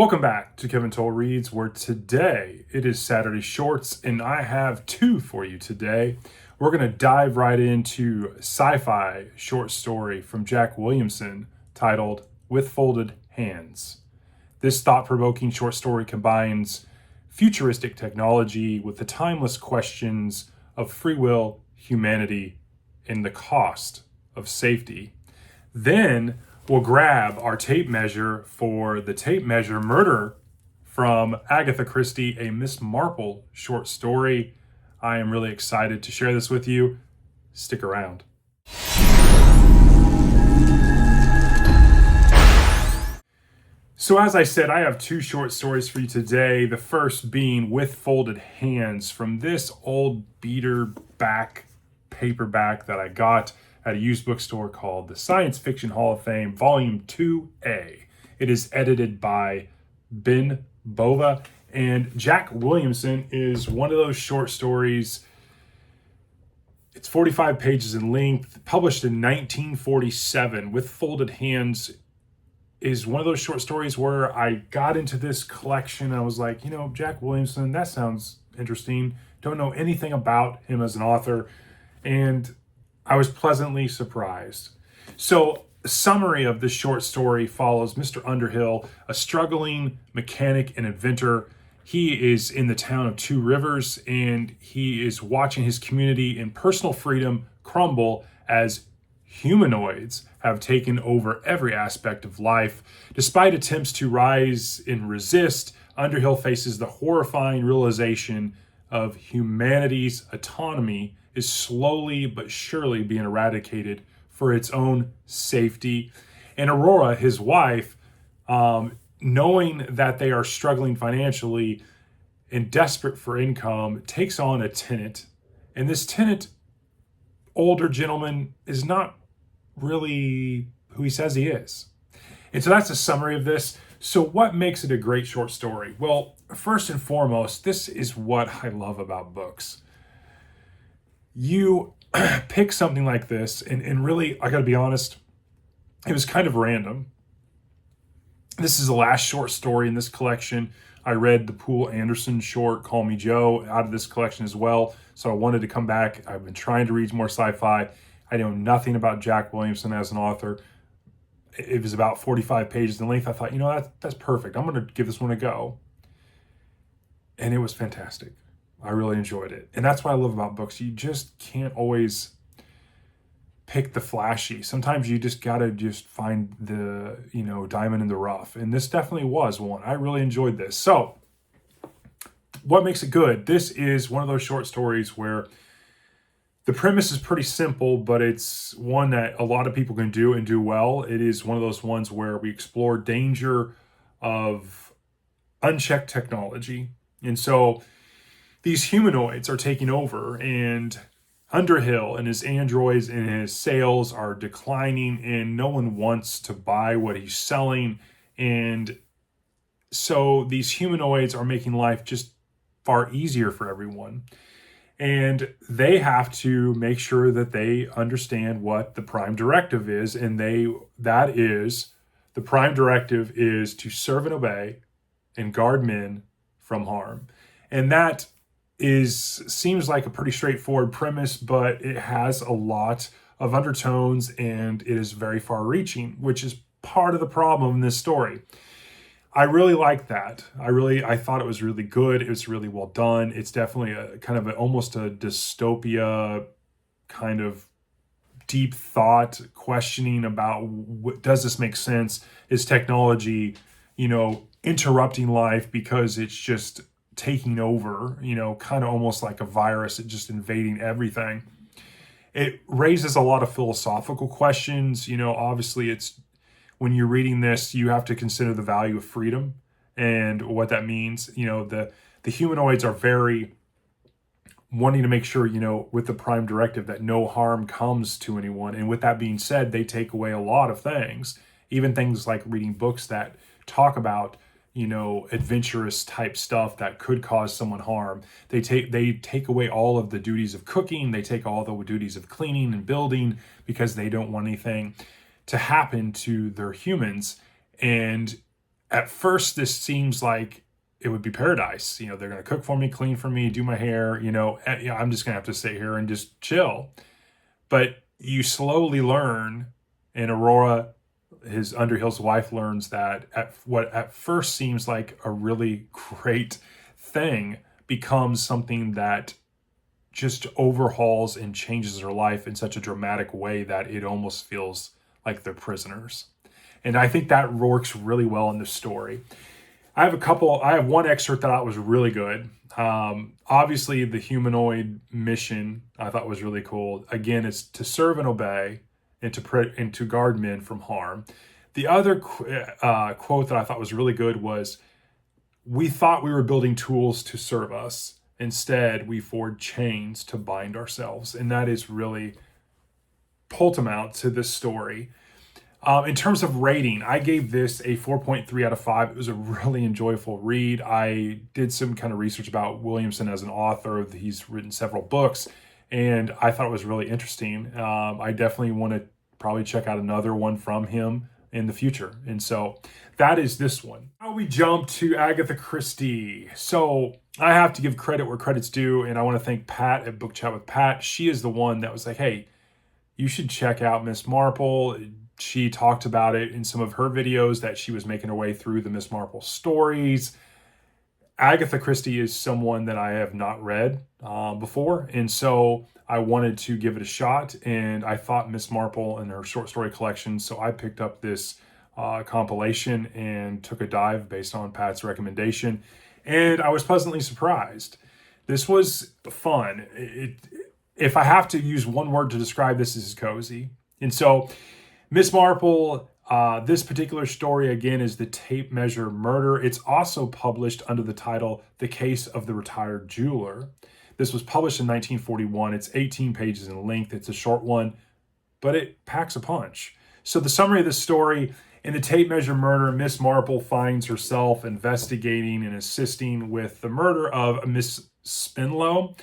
Welcome back to Kevin Toll Reads, where today it is Saturday Shorts, and I have two for you today. We're going to dive right into sci-fi short story from Jack Williamson titled With Folded Hands. This thought-provoking short story combines futuristic technology with the timeless questions of free will, humanity, and the cost of safety. Then we'll grab our tape measure for the tape measure murder from Agatha Christie, a Miss Marple short story. I am really excited to share this with you. Stick around. So as I said, I have two short stories for you today. The first being With Folded Hands from this old beater back paperback that I got at a used bookstore called the Science Fiction Hall of Fame, Volume 2A. It is edited by Ben Bova, and Jack Williamson is one of those short stories. It's 45 pages in length, published in 1947. With Folded Hands is one of those short stories where I got into this collection. I was like, Jack Williamson, that sounds interesting. Don't know anything about him as an author. And I was pleasantly surprised. So, a summary of this short story follows Mr. Underhill, a struggling mechanic and inventor. He is in the town of Two Rivers, and he is watching his community and personal freedom crumble as humanoids have taken over every aspect of life. Despite attempts to rise and resist, Underhill faces the horrifying realization of humanity's autonomy is slowly but surely being eradicated for its own safety. And Aurora, his wife, knowing that they are struggling financially and desperate for income, takes on a tenant. And this tenant, older gentleman, is not really who he says he is. And so that's a summary of this. So what makes it a great short story? Well, first and foremost, this is what I love about books. You pick something like this, and really, I gotta be honest, it was kind of random. This is the last short story in this collection. I read the Poole Anderson short, Call Me Joe, out of this collection as well. So I wanted to come back. I've been trying to read more sci-fi. I know nothing about Jack Williamson as an author. It was about 45 pages in length. I thought, that's perfect. I'm going to give this one a go. And it was fantastic. I really enjoyed it. And that's what I love about books. You just can't always pick the flashy. Sometimes you just got to find the, diamond in the rough. And this definitely was one. I really enjoyed this. So what makes it good? This is one of those short stories where the premise is pretty simple, but it's one that a lot of people can do and do well. It is one of those ones where we explore danger of unchecked technology. And so these humanoids are taking over, and Underhill and his androids and his sales are declining, and no one wants to buy what he's selling. And so these humanoids are making life just far easier for everyone. And they have to make sure that they understand what the prime directive is. And the prime directive is to serve and obey and guard men from harm. And that seems like a pretty straightforward premise, but it has a lot of undertones and it is very far reaching, which is part of the problem in this story. I really like that. I thought it was really good. It was really well done. It's definitely a kind of almost a dystopia kind of deep thought questioning about does this make sense? Is technology, interrupting life because it's just taking over, kind of almost like a virus, it just invading everything. It raises a lot of philosophical questions. Obviously it's, when you're reading this, you have to consider the value of freedom and what that means. The humanoids are very wanting to make sure, with the prime directive that no harm comes to anyone. And with that being said, they take away a lot of things, even things like reading books that talk about, adventurous type stuff that could cause someone harm. They take away all of the duties of cooking. They take all the duties of cleaning and building because they don't want anything to happen to their humans. And at first, this seems like it would be paradise. They're going to cook for me, clean for me, do my hair. I'm just going to have to sit here and just chill. But you slowly learn, and Aurora, his Underhill's wife, learns that what at first seems like a really great thing becomes something that just overhauls and changes her life in such a dramatic way that it almost feels like they're prisoners. And I think that works really well in the story. I have one excerpt that I thought was really good. Obviously, the humanoid mission I thought was really cool. Again, it's to serve and obey, and to guard men from harm. The other quote that I thought was really good was, "We thought we were building tools to serve us. Instead, we forged chains to bind ourselves." And that is really tantamount to this story. In terms of rating, I gave this a 4.3 out of 5. It was a really enjoyable read. I did some kind of research about Williamson as an author. He's written several books, and I thought it was really interesting. I definitely want to probably check out another one from him in the future. And so that is this one. Now we jump to Agatha Christie. So I have to give credit where credit's due, and I want to thank Pat at Book Chat with Pat. She is the one that was like, hey, you should check out Miss Marple. She talked about it in some of her videos that she was making her way through the Miss Marple stories. Agatha Christie is someone that I have not read before, and so I wanted to give it a shot, and I thought Miss Marple and her short story collection, so I picked up this compilation and took a dive based on Pat's recommendation, and I was pleasantly surprised. This was fun. If I have to use one word to describe this, is cozy. And so Miss Marple, this particular story, again, is the tape measure murder. It's also published under the title The Case of the Retired Jeweler. This was published in 1941. It's 18 pages in length. It's a short one, but it packs a punch. So the summary of the story: in the tape measure murder, Miss Marple finds herself investigating and assisting with the murder of Miss Spinlow,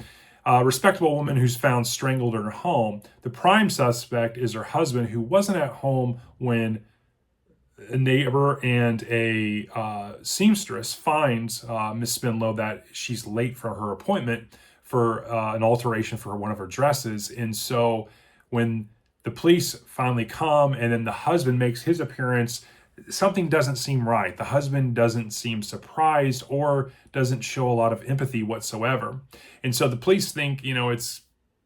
a respectable woman who's found strangled in her home. The prime suspect is her husband, who wasn't at home when a neighbor and a seamstress finds Miss Spinlow that she's late for her appointment for an alteration for one of her dresses. And so when the police finally come and then the husband makes his appearance, something doesn't seem right. The husband doesn't seem surprised or doesn't show a lot of empathy whatsoever. And so the police think, it's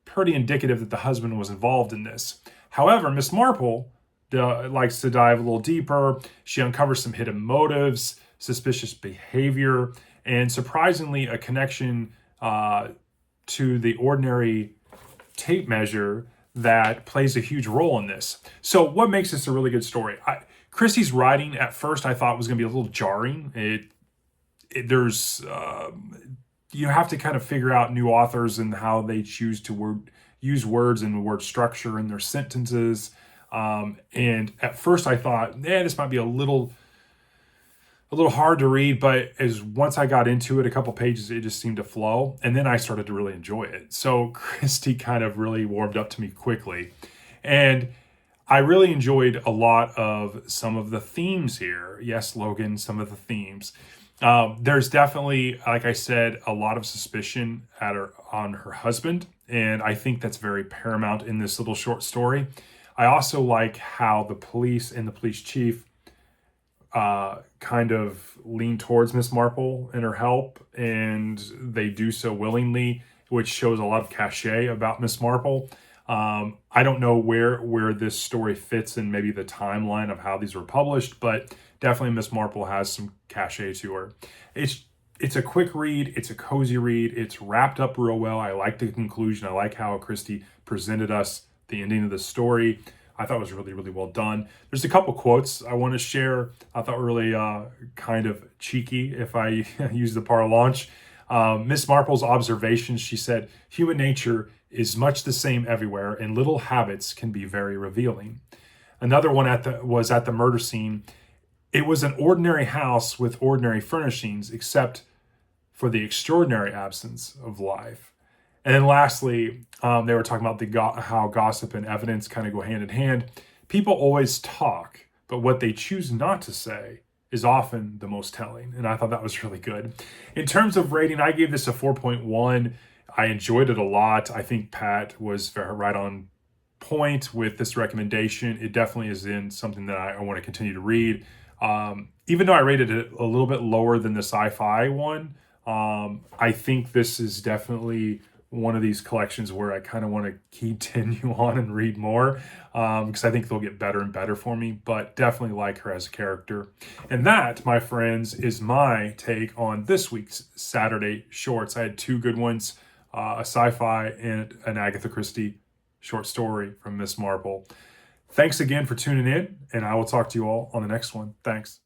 pretty indicative that the husband was involved in this. However, Miss Marple likes to dive a little deeper. She uncovers some hidden motives, suspicious behavior, and surprisingly, a connection to the ordinary tape measure that plays a huge role in this. So what makes this a really good story? Christie's writing at first I thought was going to be a little jarring. You have to kind of figure out new authors and how they choose to use words and word structure in their sentences. And at first I thought, this might be a little hard to read, but once I got into it, a couple pages, it just seemed to flow. And then I started to really enjoy it. So Christie kind of really warmed up to me quickly. And I really enjoyed a lot of some of the themes here. Yes, Logan, some of the themes. There's definitely, like I said, a lot of suspicion on her husband. And I think that's very paramount in this little short story. I also like how the police and the police chief kind of lean towards Miss Marple and her help, and they do so willingly, which shows a lot of cachet about Miss Marple. I don't know where this story fits in maybe the timeline of how these were published, but definitely Miss Marple has some cachet to her. It's a quick read. It's a cozy read. It's wrapped up real well. I like the conclusion. I like how Christie presented us the ending of the story. I thought it was really, really well done. There's a couple quotes I want to share. I thought were really kind of cheeky, if I use the parlance. Miss Marple's observations, she said, "Human nature is much the same everywhere, and little habits can be very revealing." Another one was at the murder scene. "It was an ordinary house with ordinary furnishings, except for the extraordinary absence of life." And then lastly, they were talking about how gossip and evidence kind of go hand in hand. "People always talk, but what they choose not to say is often the most telling. And I thought that was really good. In terms of rating, I gave this a 4.1. I enjoyed it a lot. I think Pat was right on point with this recommendation. It definitely is in something that I want to continue to read. Even though I rated it a little bit lower than the sci-fi one, I think this is definitely one of these collections where I kind of want to continue on and read more, because I think they'll get better and better for me, but definitely like her as a character. And that, my friends, is my take on this week's Saturday shorts. I had two good ones, a sci-fi and an Agatha Christie short story from Miss Marple. Thanks again for tuning in, and I will talk to you all on the next one. Thanks.